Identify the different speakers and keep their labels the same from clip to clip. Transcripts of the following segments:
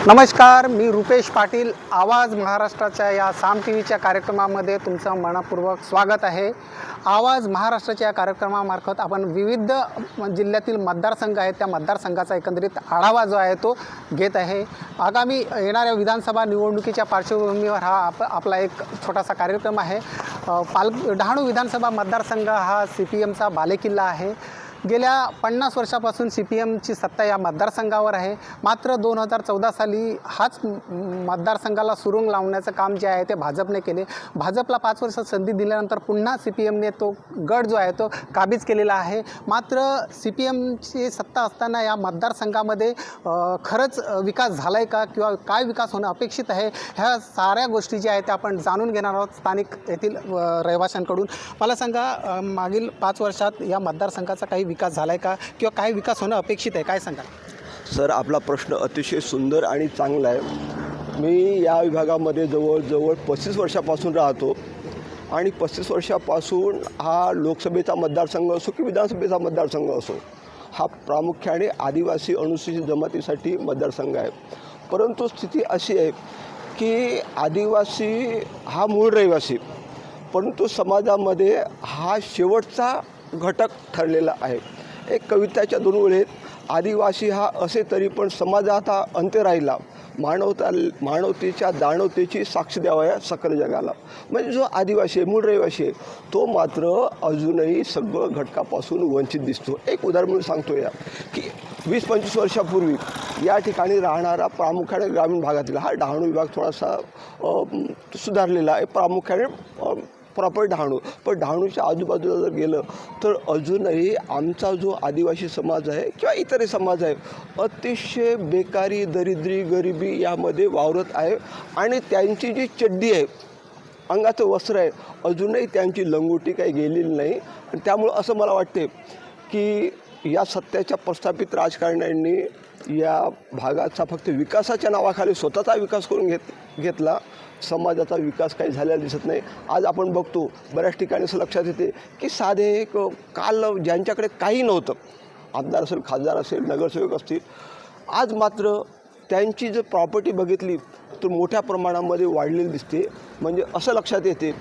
Speaker 1: नमस्कार, मी रुपेश पाटील. आवाज महाराष्ट्राच्या या साम टी व्हीच्या कार्यक्रमामध्ये तुमचं मनपूर्वक स्वागत आहे. आवाज महाराष्ट्राच्या या कार्यक्रमामार्फत आपण विविध जिल्ह्यातील मतदारसंघ आहेत त्या मतदारसंघाचा एकंदरीत आढावा जो आहे तो घेत आहे. आगामी येणाऱ्या विधानसभा निवडणुकीच्या पार्श्वभूमीवर हा आपला एक छोटासा कार्यक्रम आहे. डहाणू विधानसभा मतदारसंघ हा CPMचा बालेकिल्ला आहे. गेल्या 50 वर्षापासून CPMची सत्ता या मतदारसंघावर आहे. मात्र 2014 साली हाच मतदारसंघाला सुरुंग लावण्याचं काम जे आहे ते भाजपने केले. भाजपला 5 वर्ष संधी दिल्यानंतर पुन्हा CPMने तो गड जो आहे तो काबीज केलेला आहे. मात्र CPMची सत्ता असताना या मतदारसंघामध्ये खरंच विकास झाला आहे का किंवा काय विकास होणं अपेक्षित आहे, ह्या साऱ्या गोष्टी ज्या आहेत त्या आपण जाणून घेणार आहोत स्थानिक येथील रहिवाशांकडून. मला सांगा, मागील 5 वर्षात या मतदारसंघाचा काही विकास झाला आहे का किंवा काय विकास होणं अपेक्षित आहे, काय सांगाल?
Speaker 2: सर, आपला प्रश्न अतिशय सुंदर आणि चांगला आहे. मी या विभागामध्ये जवळजवळ 35 वर्षापासून राहतो आणि 35 वर्षापासून हा लोकसभेचा मतदारसंघ असो की विधानसभेचा मतदारसंघ असो, हा प्रामुख्याने आदिवासी अनुसूचित जमातीसाठी मतदारसंघ आहे. परंतु स्थिती अशी आहे की आदिवासी हा मूळ रहिवासी, परंतु समाजामध्ये हा शेवटचा घटक ठरलेला आहे. एक कविताच्या 2 ओळीत, आदिवासी हा असे तरी पण समाजात हा अंत्य राहिला, मानवतेच्या दानवतेची साक्ष द्यावया सकल जगाला. म्हणजे जो आदिवासी आहे, मूळ रहिवासी आहे, तो मात्र अजूनही सगळं घटकापासून वंचित दिसतो. एक उदाहरण म्हणून सांगतो या की 20-25 वर्षापूर्वी या ठिकाणी राहणारा प्रामुख्याने ग्रामीण भागातील हा डहाणू विभाग थोडासा सुधारलेला आहे. प्रामुख्याने प्रॉपर डहाणू, पण डहाणूच्या आजूबाजूला जर गेलं तर अजूनही आमचा जो आदिवासी समाज आहे किंवा इतरही समाज आहे, अतिशय बेकारी, दरिद्री, गरिबी यामध्ये वावरत आहे. आणि त्यांची जी चड्डी आहे, अंगाचं वस्त्र आहे, अजूनही त्यांची लंगोटी काही गेलेली नाही. आणि त्यामुळं असं मला वाटते की या सत्याच्या प्रस्थापित राजकारण्यांनी या भागाचा फक्त विकासाच्या नावाखाली स्वतःचा विकास करून घेतला. समाजाचा विकास काही झालेला दिसत नाही. आज आपण बघतो बऱ्याच ठिकाणी असं लक्षात येते की साधे एक काल ज्यांच्याकडे काही नव्हतं, आमदार असेल, खासदार असेल, नगरसेवक असतील, आज मात्र त्यांची जर प्रॉपर्टी बघितली तर मोठ्या प्रमाणामध्ये वाढलेली दिसते. म्हणजे असं लक्षात येते,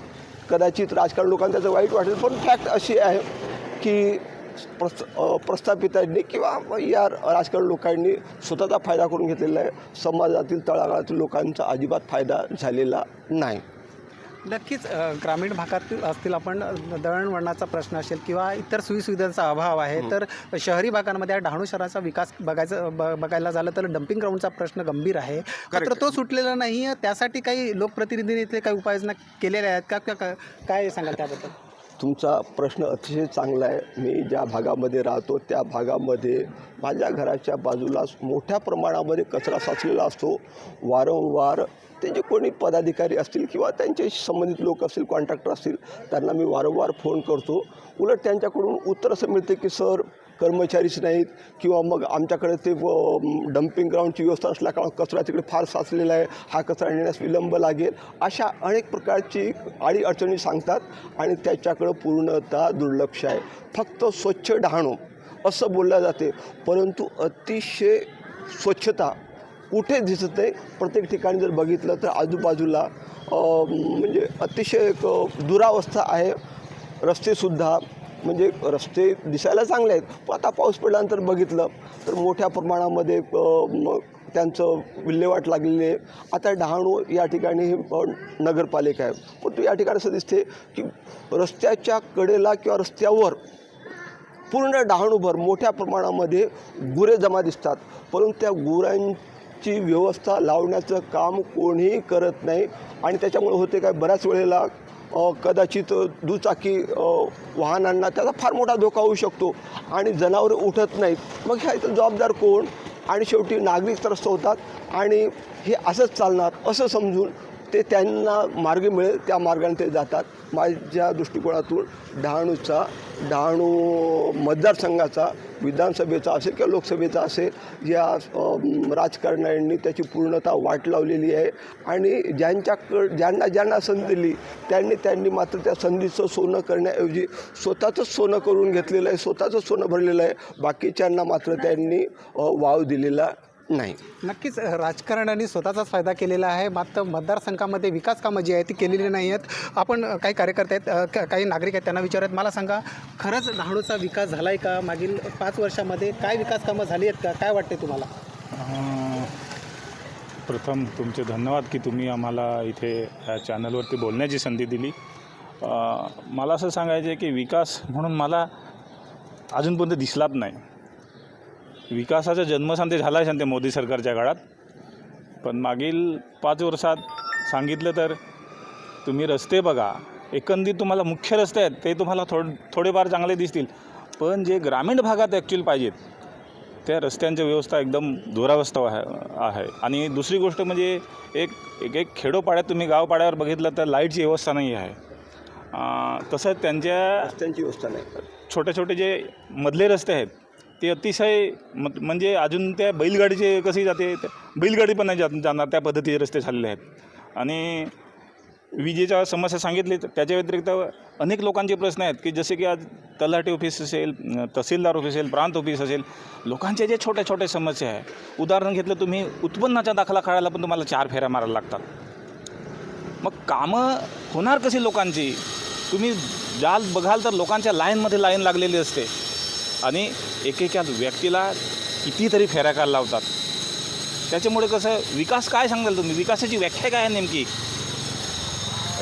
Speaker 2: कदाचित राजकारण लोकांना त्याचं वाईट वाटेल, पण फॅक्ट अशी आहे की प्रस्थापितांनी किंवा या राजकारण लोकांनी स्वतःचा फायदा करून घेतलेला आहे. समाजातील तळागाळातील लोकांचा अजिबात फायदा झालेला नाही.
Speaker 1: नक्कीच ग्रामीण भागातील असतील आपण दळणवळणाचा प्रश्न असेल किंवा इतर सोयीसुविधांचा अभाव आहे, तर शहरी भागांमध्ये डहाणू शहराचा विकास बघायला झालं तर डम्पिंग ग्राउंडचा प्रश्न गंभीर आहे. मात्र तो सुटलेला नाही आहे. त्यासाठी काही लोकप्रतिनिधींनी इथे काही उपाययोजना केलेल्या आहेत का? काय सांगाल त्याबद्दल?
Speaker 2: तुमचा प्रश्न अतिशय चांगला आहे. मी ज्या भागामध्ये राहतो त्या भागामध्ये माझ्या घराच्या बाजूला मोठ्या प्रमाणामध्ये कचरा साचलेला असतो. वारंवार ते जे कोणी पदाधिकारी असतील किंवा त्यांच्याशी संबंधित लोक असतील, कॉन्ट्रॅक्टर असतील, त्यांना मी वारंवार फोन करतो. उलट त्यांच्याकडून उत्तर असं मिळते की सर, कर्मचारीच नाहीत किंवा मग आमच्याकडे ते डम्पिंग ग्राउंडची व्यवस्था असल्याकारण कचरा तिकडे फार साचलेला आहे, हा कचरा नेण्यास विलंब लागेल, अशा अनेक प्रकारची अडीअडचणी सांगतात आणि त्याच्याकडं पूर्णतः दुर्लक्ष आहे. फक्त स्वच्छ डहाणू असं बोललं जाते, परंतु अतिशय स्वच्छता कुठे दिसत नाही. प्रत्येक ठिकाणी जर बघितलं तर आजूबाजूला म्हणजे अतिशय दुरावस्था आहे. रस्तेसुद्धा, म्हणजे रस्ते दिसायला चांगले आहेत, पण आता पाऊस पडल्यानंतर बघितलं तर मोठ्या प्रमाणामध्ये त्यांचं विल्हेवाट लागलेली आहे. आता डहाणू या ठिकाणी नगरपालिका आहे, पण या ठिकाणी असं दिसते की रस्त्याच्या कडेला किंवा रस्त्यावर पूर्ण डहाणूभर मोठ्या प्रमाणामध्ये गुरे जमा दिसतात, परंतु त्या गुरांची व्यवस्था लावण्याचं काम कोणीही करत नाही. आणि त्याच्यामुळे होते काय, बऱ्याच वेळेला कदाचित दुचाकी वाहनांना त्याचा फार मोठा धोका होऊ शकतो आणि जनावरे उठत नाहीत. मग ह्या इथं जबाबदार कोण? आणि शेवटी नागरिक त्रस्त होतात आणि हे असंच चालणार असं समजून ते त्यांना मार्ग मिळेल त्या मार्गाने ते जातात. माझ्या दृष्टिकोनातून डहाणू मतदारसंघाचा, विधानसभेचा असेल किंवा लोकसभेचा असेल, या राजकारण्यांनी त्याची पूर्णतः वाट लावलेली आहे. आणि ज्यांना संधी दिली त्यांनी मात्र त्या संधीचं सोनं करण्याऐवजी स्वतःचंच सोनं करून घेतलेलं आहे, स्वतःचं सोनं भरलेलं आहे. बाकीच्यांना मात्र त्यांनी वाव दिलेला नाही.
Speaker 1: नक्कीच राजकारण्यांनी स्वतःचाच फायदा केलेला आहे, मात्र मतदारसंघामध्ये विकास कामं जी आहेत ती केलेली नाही आहेत. आपण काही कार्यकर्ते आहेत, काही नागरिक आहेत, त्यांना विचारत मला सांगा, खरंच डहाणूचा विकास झाला आहे का? मागील 5 वर्षामध्ये काय विकास कामं झाली आहेत का? काय वाटते तुम्हाला?
Speaker 3: प्रथम तुमचे धन्यवाद की तुम्ही आम्हाला इथे ह्या चॅनलवरती बोलण्याची संधी दिली. मला असं सांगायचं आहे की विकास म्हणून मला अजूनपर्यंत दिसलाच नाही. विकासाचा जन्मसांते झाला आहे सांगते मोदी सरकारच्या काळात, पण मागील 5 वर्षात सांगितलं तर तुम्ही रस्ते बघा, एकंदरीत तुम्हाला मुख्य रस्ते आहेत ते तुम्हाला थोडेफार चांगले दिसतील, पण जे ग्रामीण भागात ॲक्च्युअली पाहिजेत त्या रस्त्यांची व्यवस्था एकदम दुरावस्था आहे. आणि दुसरी गोष्ट म्हणजे एक खेडोपाड्यात तुम्ही गावपाड्यावर बघितलं तर लाईटची व्यवस्था नाही आहे. तसंच त्यांच्या
Speaker 2: रस्त्यांची व्यवस्था नाही.
Speaker 3: छोटे छोटे जे मधले रस्ते आहेत ते अतिशय म्हणजे अजून त्या बैलगाडीचे कशी जाते, बैलगाडी पण नाही जाणार त्या पद्धतीचे रस्ते झालेले आहेत. आणि विजेच्या समस्या सांगितली तर त्याच्या व्यतिरिक्त अनेक लोकांचे प्रश्न आहेत की जसे की आज तलाठी ऑफिस असेल, तहसीलदार ऑफिस असेल, प्रांत ऑफिस असेल, लोकांचे जे छोट्या छोट्या समस्या आहे. उदाहरण घेतलं तुम्ही उत्पन्नाचा दाखला काढायला पण तुम्हाला 4 फेऱ्या मारायला लागतात. मग कामं होणार कशी लोकांची? तुम्ही बघाल तर लोकांच्या लाईन लागलेली असते आणि एकेका व्यक्तीला कितीतरी फेऱ्या काढायला लावतात. त्याच्यामुळे कसं विकास काय सांगाल तुम्ही? विकासाची व्याख्या काय आहे नेमकी?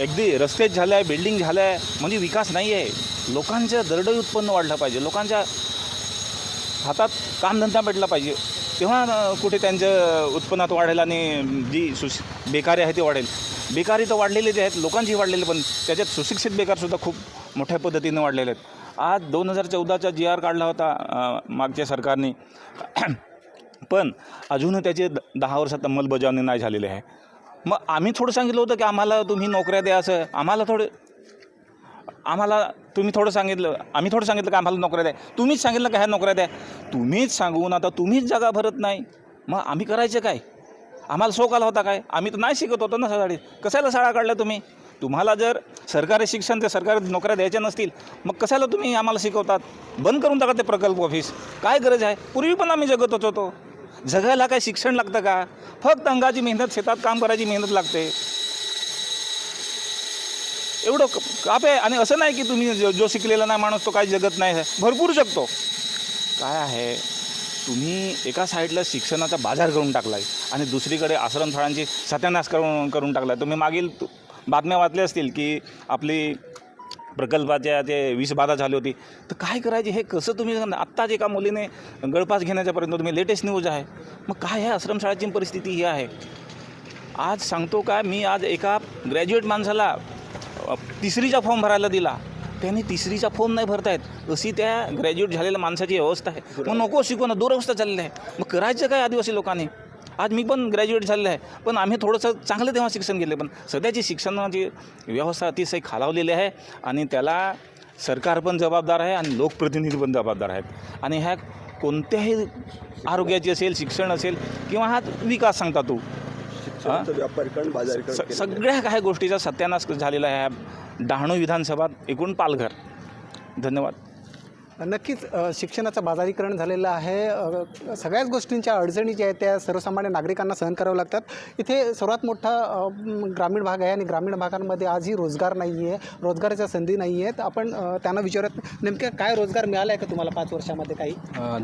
Speaker 3: अगदी रस्तेच झाले आहे, बिल्डिंग झालं आहे म्हणजे विकास नाही आहे. लोकांचं दरडोई उत्पन्न वाढलं पाहिजे, लोकांच्या हातात कामधंदा भेटला पाहिजे, तेव्हा कुठे त्यांचं उत्पन्नात वाढेल आणि जी बेकारी आहे ती वाढेल. बेकारी तर वाढलेलीच आहेत, लोकांची वाढलेली, पण त्याच्यात सुशिक्षित बेकारसुद्धा खूप मोठ्या पद्धतीनं वाढलेले आहेत. आज 2014चा GR काढला होता मागच्या सरकारने, पण अजूनही त्याची 10 वर्षात अंमलबजावणी नाही झालेली आहे. मग आम्ही थोडं सांगितलं होतं की आम्हाला तुम्ही नोकऱ्या द्या, असं तुम्ही थोडं सांगितलं, आम्ही थोडं सांगितलं की आम्हाला नोकऱ्या द्या. तुम्हीच सांगितलं का ह्या नोकऱ्या द्या. तुम्हीच सांगून आता तुम्हीच जागा भरत नाही, मग आम्ही करायचं काय? आम्हाला शोक आला होता काय? आम्ही तर नाही शिकत होतो ना शाळेत. कशाला शाळा काढल्या तुम्ही? तुम्हाला जर सरकारी शिक्षण ते सरकारी नोकऱ्या द्यायच्या नसतील मग कशाला तुम्ही आम्हाला शिकवतात? बंद करून टाका ते प्रकल्प ऑफिस. काय गरज आहे? पूर्वी पण आम्ही जगतच होतो. जगायला काय शिक्षण लागतं का? फक्त अंगाची मेहनत, शेतात काम करायची मेहनत लागते, एवढं काप आहे. आणि असं नाही की तुम्ही जो शिकलेला नाही माणूस तो काही जगत नाही आहे, भरपूर शकतो. काय आहे, तुम्ही एका साईडला शिक्षणाचा बाजार करून टाकला आहे आणि दुसरीकडे आश्रमशाळांची सत्यानाश करून टाकला आहे. तुम्ही मागील बातम्या वाचल्या असतील की आपली प्रकल्पाच्या ते विषबाधा झाली होती, तर काय करायचे हे कसं तुम्ही? आत्ताच एका मुलीने गळफास घेण्याच्यापर्यंत तुम्ही लेटेस्ट न्यूज आहे. मग काय आहे आश्रमशाळेची परिस्थिती ही आहे. आज सांगतो का, मी आज एका ग्रॅज्युएट माणसाला 3रीचा फॉर्म भरायला दिला, त्यांनी 3रीचा फॉर्म नाही भरतायत, अशी त्या ग्रॅज्युएट झालेल्या माणसाची अवस्था आहे. मग नको शिकू ना, दुरवस्था चालली आहे. मग करायचं काय आदिवासी लोकांनी? आज मी पण ग्रॅज्युएट झालेलं आहे, पण आम्ही थोडंसं चांगलं तेव्हा शिक्षण घेतलं, पण सध्याची शिक्षणाची व्यवस्था अतिशय खालावलेली आहे आणि त्याला सरकार पण जबाबदार आहे आणि लोकप्रतिनिधी पण जबाबदार आहेत. आणि ह्या कोणत्याही आरोग्याची असेल, शिक्षण असेल किंवा हा विकास सांगता तू
Speaker 2: व्यापारीकरण, बाजारीकरण,
Speaker 3: सगळ्या काही गोष्टीचा सत्यानाश झालेला आहे डहाणू विधानसभा, एकूण पालघर. धन्यवाद.
Speaker 1: नक्कीच शिक्षणाचं बाजारीकरण झालेलं आहे. सगळ्याच गोष्टींच्या अडचणी ज्या आहेत त्या सर्वसामान्य नागरिकांना सहन करावं लागतात. इथे सर्वात मोठा ग्रामीण भाग आहे आणि ग्रामीण भागांमध्ये आजही रोजगार नाही आहे, रोजगाराच्या संधी नाही आहेत. आपण त्यांना विचारत नेमक्या काय रोजगार मिळाला आहे का तुम्हाला 5 वर्षामध्ये काही?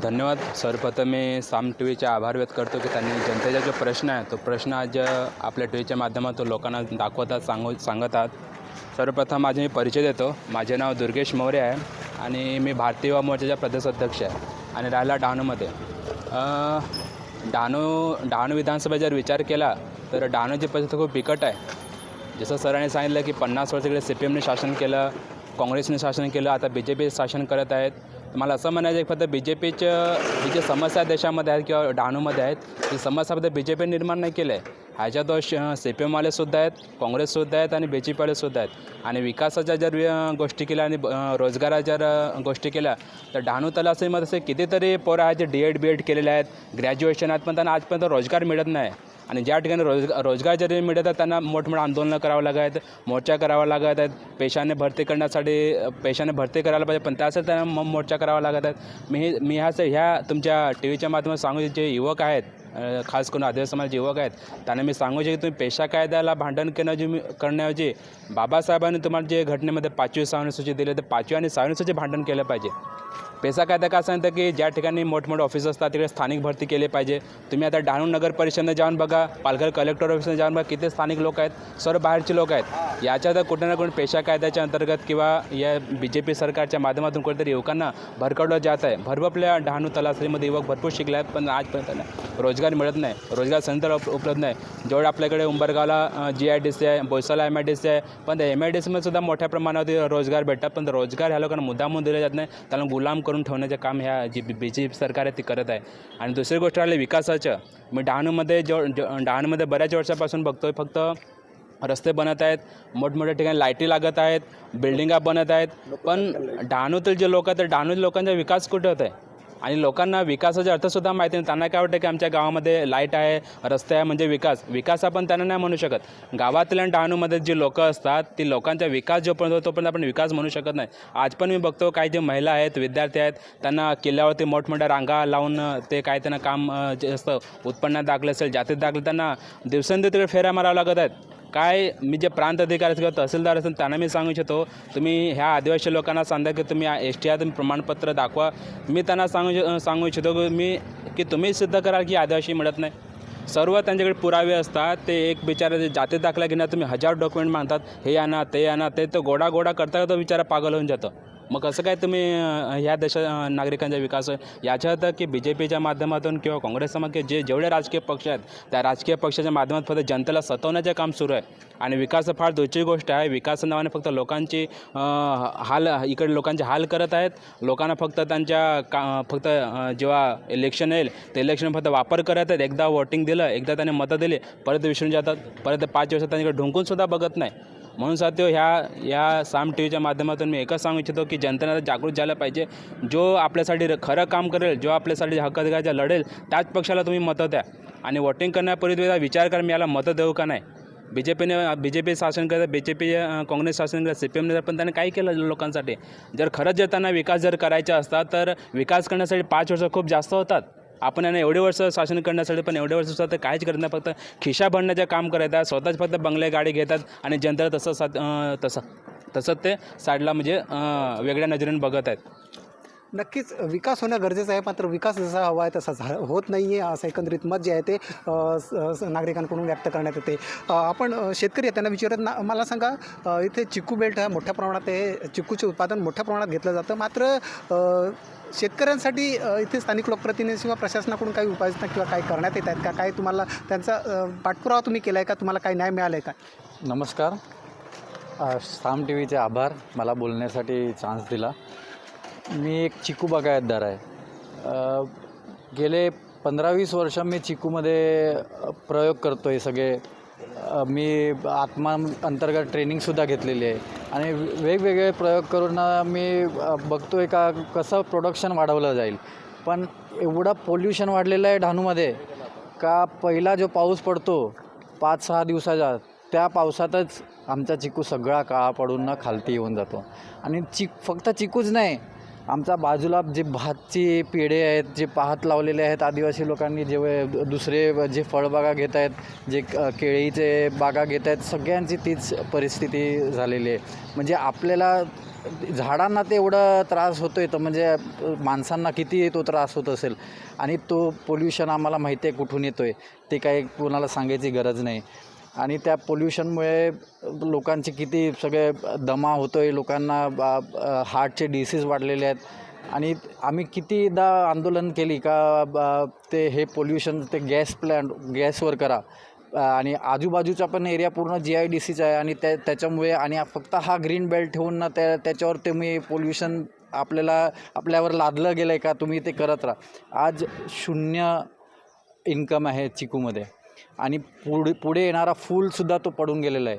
Speaker 4: धन्यवाद. सर्वप्रथम मी साम टीव्हीचे आभार व्यक्त करतो की त्यांनी जनतेचा जो प्रश्न आहे तो प्रश्न आज आपल्या टीव्हीच्या माध्यमातून लोकांना दाखवतात, सांगतात. सर्वप्रथम माझे मी परिचय देतो. माझे नाव दुर्गेश मौर्य आहे आणि मी भारतीय युवा मोर्चाचा प्रदेश अध्यक्ष आहे आणि राहिला डहाणूमध्ये. डहाणू विधानसभा जर विचार केला तर डहाणूची परिस्थिती खूप बिकट आहे. जसं सरांनी सांगितलं की 50 वर्ष इकडे CPMने शासन केलं, काँग्रेसने शासन केलं, आता BJP शासन करत आहेत. मला असं म्हणायचं आहे की फक्त BJPच्या ही जी समस्या देशामध्ये आहेत किंवा डहाणूमध्ये आहेत, ती समस्या फक्त BJP निर्माण नाही केलं आहे. ह्याच्या तो CPMवालेसुद्धा आहेत, काँग्रेससुद्धा आहेत आणि BJPवालेसुद्धा आहेत. आणि विकासाच्या जर गोष्टी केल्या आणि रोजगाराच्या जर गोष्टी केल्या तर डहाणू तलासरीमध्ये असे कितीतरी पोरं आहेत जे DED BED केलेले आहेत, ग्रॅज्युएशन आहेत, पण त्यांना आजपर्यंत रोजगार मिळत नाही. आणि ज्या ठिकाणी रोजगार जरी मिळत आहेत त्यांना मोठमोठे आंदोलनं करावं लागत आहेत, मोर्चा करावा लागत आहेत. पेशाने भरती करायला पाहिजे, पण त्यासाठी त्यांना मोर्चा करावा लागत आहेत. मी ह्या तुमच्या टीव्हीच्या माध्यमातून सांगू, जे युवक आहेत खास करून आदिवासी समाज युवक आहेत त्यांना मी सांगू इच्छितो की तुम्ही पेशा कायद्याला भांडण करण्याऐवजी बाबासाहेबांनी तुम्हाला जे घटनेमध्ये 5वी 6वी अनुसूची दिले ते 5वी आणि 6वी अनुसूची भांडण केलं पाहिजे. पेशा कायदा का सांगतं की ज्या ठिकाणी मोठमोठे ऑफिस असतात तिकडे स्थानिक भरती केली पाहिजे. तुम्ही आता डहाणू नगर परिषदेने जाऊन बघा, पालघर कलेक्टर ऑफिसने जाऊन बघा, किती स्थानिक लोक आहेत, सर्व बाहेरचे लोक आहेत. याच्यात कुठे ना कुठे पेशा कायद्याच्या अंतर्गत किंवा या BJP सरकारच्या माध्यमातून कुठेतरी युवकांना भरकवलं जात आहे. भरभरल्या डहाणू तलासरीमध्ये युवक भरपूर शिकले आहेत, पण आजपर्यंत रोजगार मिळत नाही, रोजगार संधी उपलब्ध नाही. जेवढं आपल्याकडे उंबरगावला GIDC आहे, बोईसरला MIDC आहे, पण त्या MIDCमध्ये सुद्धा मोठ्या प्रमाणावर रोजगार भेटतात, पण रोजगार ह्या लोकांना मुद्दामून दिले जात नाही. त्यांना गुलाम करून ठेवण्याचे काम ह्या जी BJP सरकार आहे ती करत आहे. आणि दुसरी गोष्ट आली विकासाचं. मी डहाणूमध्ये बऱ्याच वर्षापासून बघतोय, फक्त रस्ते बनत आहेत, मोठमोठ्या ठिकाणी लाईटी लागत आहेत, बिल्डिंगा बनत आहेत, पण डहाणूतील जे लोक आहेत तर डहाणूतील लोकांचा विकास कुठे होत आहे? आणि लोकांना विकासाचा अर्थसुद्धा माहिती नाही. त्यांना काय वाटतं की आमच्या गावामध्ये लाईट आहे, रस्ते आहे म्हणजे विकास आपण त्यांना नाही म्हणू शकत. गावातील आणि डहाणूमध्ये जी लोकं असतात ती लोकांचा विकास जोपर्यंत होतो तोपर्यंत आपण विकास म्हणू शकत नाही. आज पण मी बघतो काही जे महिला आहेत, विद्यार्थी आहेत, त्यांना किल्ल्यावरती मोठमोठ्या रांगा लावून ते काय त्यांना काम जे असतं उत्पन्नात दाखलं असेल, जातीत दाखलं, त्यांना दिवसेंदिवस तिकडे फेऱ्या मारावं लागत आहेत. काय मी जे प्रांत अधिकारी किंवा तहसीलदार असेल त्यांना मी सांगू इच्छितो, तुम्ही ह्या आदिवासी लोकांना सांगा की तुम्ही STR तुम्ही प्रमाणपत्र दाखवा. मी त्यांना सांगू इच्छितो की तुम्ही सिद्ध कराल की आदिवासी मिळत नाही. सर्व त्यांच्याकडे पुरावे असतात. ते एक बिचारा जाती दाखला घेण्यात तुम्ही 1000 डॉक्युमेंट मागतात, हे आणा ते आणा, ते तर गोडा करता तो बिचारा पागल होऊन जातो. मग कसं काय तुम्ही ह्या नागरिकांचा विकास याच्यात की BJPच्या माध्यमातून किंवा काँग्रेस जेवढे राजकीय पक्ष आहेत त्या राजकीय पक्षाच्या माध्यमातून फक्त जनतेला सतवण्याचे काम सुरू आहे. आणि विकास फार दूरची गोष्ट आहे. विकास नावाने फक्त लोकांची इकडे लोकांचे हाल करत आहेत. लोकांना फक्त फक्त जेव्हा इलेक्शन येईल ते इलेक्शन फक्त वापर करत आहेत. एकदा वोटिंग दिलं, एकदा त्याने मतं दिली, परत विसरून जातात, परत 5 वर्षात त्यांच्याकडे ढुंकूनसुद्धा बघत नाही. म्हणून साथियो ह्या साम TVच्या माध्यमातून मी एकच सांगू इच्छितो की जनतेला जागृत झालं पाहिजे. जो आपल्यासाठी खरं काम करेल, जो आपल्यासाठी हक्क अधिकाराचा लढेल त्याच पक्षाला तुम्ही मतं द्या. आणि वोटिंग करण्यापूर्वी विचार करा मी याला मतं देऊ का नाही. BJP शासन करतं, BJP काँग्रेस शासन करतं, CPMने, पण त्याने काय केलं लोकांसाठी? जर त्यांना विकास करायचा असता तर विकास करण्यासाठी 5 वर्ष खूप जास्त होतात. आपण यांना एवढे वर्ष शासन करण्यासाठी पण एवढे वर्ष सुद्धा ते काहीच करत नाही, फक्त खिशा भरण्याचे काम करतात. स्वतःच फक्त बंगले गाडी घेतात आणि जनतेला तसंच ते साईडला म्हणजे वेगळ्या नजरेने बघत आहेत.
Speaker 1: नक्कीच विकास होणं गरजेचं आहे, मात्र विकास जसा हवा आहे तसा होत नाही आहे असं एकंदरीत मत जे आहे ते नागरिकांकडून व्यक्त करण्यात येते. आपण शेतकरी आहेत त्यांना विचारत मला सांगा, इथे चिक्कू बेल्ट हा मोठ्या प्रमाणात आहे, चिक्कूचे उत्पादन मोठ्या प्रमाणात घेतलं जातं, मात्र शेतकऱ्यांसाठी इथे स्थानिक लोकप्रतिनिधी किंवा प्रशासनाकडून काही उपाययोजना किंवा काही करण्यात येत आहेत का? काही तुम्हाला त्यांचा पाठपुरावा तुम्ही केला आहे का? तुम्हाला काही न्याय मिळाला आहे का?
Speaker 5: नमस्कार, साम TVचे आभार मला बोलण्यासाठी चान्स दिला. मी एक चिकू बागायतदार आहे. गेले 15-20 वर्ष मी चिकूमध्ये प्रयोग करतो आहे. सगळे मी आत्मा अंतर्गत ट्रेनिंगसुद्धा घेतलेली आहे आणि वेगवेगळे प्रयोग करून मी बघतो आहे का कसं प्रोडक्शन वाढवलं जाईल. पण एवढं पोल्युशन वाढलेलं आहे डहाणूमध्ये का पहिला जो पाऊस पडतो 5-6 दिवसाचा त्या पावसातच आमचा चिकू सगळा काळा पडून खालती येऊन जातो. आणि फक्त चिकूच नाही, आमच्या बाजूला जे भातची पेढे आहेत, जे पाहत लावलेले आहेत आदिवासी लोकांनी, जे दुसरे जे फळबागा घेत आहेत, जे केळीचे बागा घेत आहेत, सगळ्यांची तीच परिस्थिती झालेली आहे. म्हणजे आपल्याला झाडांना ते एवढा त्रास होतो आहे तर म्हणजे माणसांना किती तो त्रास होत असेल. आणि तो पोल्युशन आम्हाला माहिती आहे कुठून येतो आहे, ते काही कोणाला सांगायची गरज नाही. आणि त्या पोल्युशनमुळे लोकांचे किती सगळे दमा होतो आहे, लोकांना हार्टचे डिसीज वाढलेले आहेत. आणि आम्ही कितीदा आंदोलन केली का ते हे पोल्युशन ते गॅसवर करा. आणि आजूबाजूचा पण एरिया पूर्ण GIDCचा आहे आणि त्याच्यामुळे आणि फक्त हा ग्रीन बेल्ट ठेवून ना त्याच्यावर तुम्ही पोल्युशन आपल्यावर लादलं गेलं आहे का तुम्ही ते करत राहा. आज 0 इन्कम आहे चिकूमध्ये आणि पुढे येणारा फूलसुद्धा तो पडून गेलेला आहे.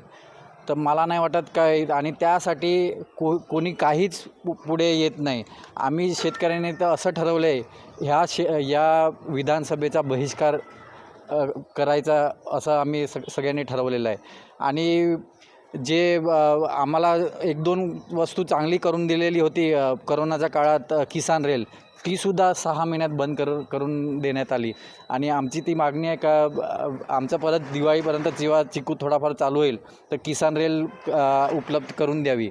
Speaker 5: तर मला नाही वाटत काय आणि त्यासाठी कोणी काहीच पुढे येत नाही. आम्ही शेतकऱ्यांनी तर असं ठरवलं आहे या विधानसभेचा बहिष्कार करायचा असं आम्ही सगळ्यांनी ठरवलेलं आहे. आणि जे आम्हाला 1-2 वस्तू चांगली करून दिलेली होती करोनाच्या काळात, किसान रेल, तीसुद्धा 6 महिन्यात बंद करून देण्यात आली. आणि आमची ती मागणी आहे का आमचं परत दिवाळीपर्यंत जेव्हा चिकू थोडाफार चालू होईल तर किसान रेल उपलब्ध करून द्यावी.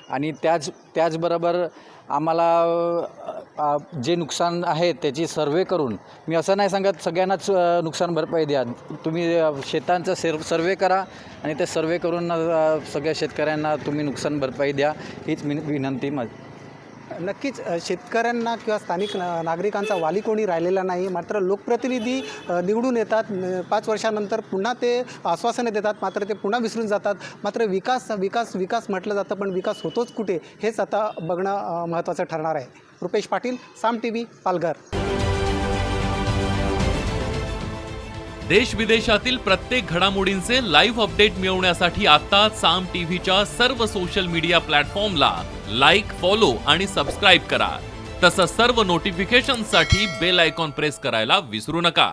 Speaker 5: आणि त्याचबरोबर आम्हाला जे नुकसान आहे त्याची सर्वे करून, मी असं नाही सांगत सगळ्यांनाच नुकसान भरपाई द्या, तुम्ही शेतांचा सर्वे करा आणि ते सर्वे करून सगळ्या शेतकऱ्यांना तुम्ही नुकसान भरपाई द्या, हीच विनंती
Speaker 1: नक्कीच शेतकऱ्यांना किंवा स्थानिक नागरिकांचा वाली कोणी राहिलेला नाही. मात्र लोकप्रतिनिधी निवडून येतात, 5 वर्षानंतर पुन्हा ते आश्वासने देतात, मात्र ते पुन्हा विसरून जातात. मात्र विकास विकास विकास म्हटलं जातं, पण विकास होतोच कुठे हेच आता बघणं महत्त्वाचं ठरणार आहे. रुपेश पाटील, साम TV, पालघर.
Speaker 6: देश विदेशातील प्रत्येक घडामोडींचे लाईव्ह अपडेट मिळवण्यासाठी आता साम टीव्हीच्या सर्व सोशल मीडिया प्लॅटफॉर्मला लाईक, फॉलो आणि सबस्क्राईब करा. तसंच सर्व नोटिफिकेशनसाठी बेल आयकॉन प्रेस करायला विसरू नका.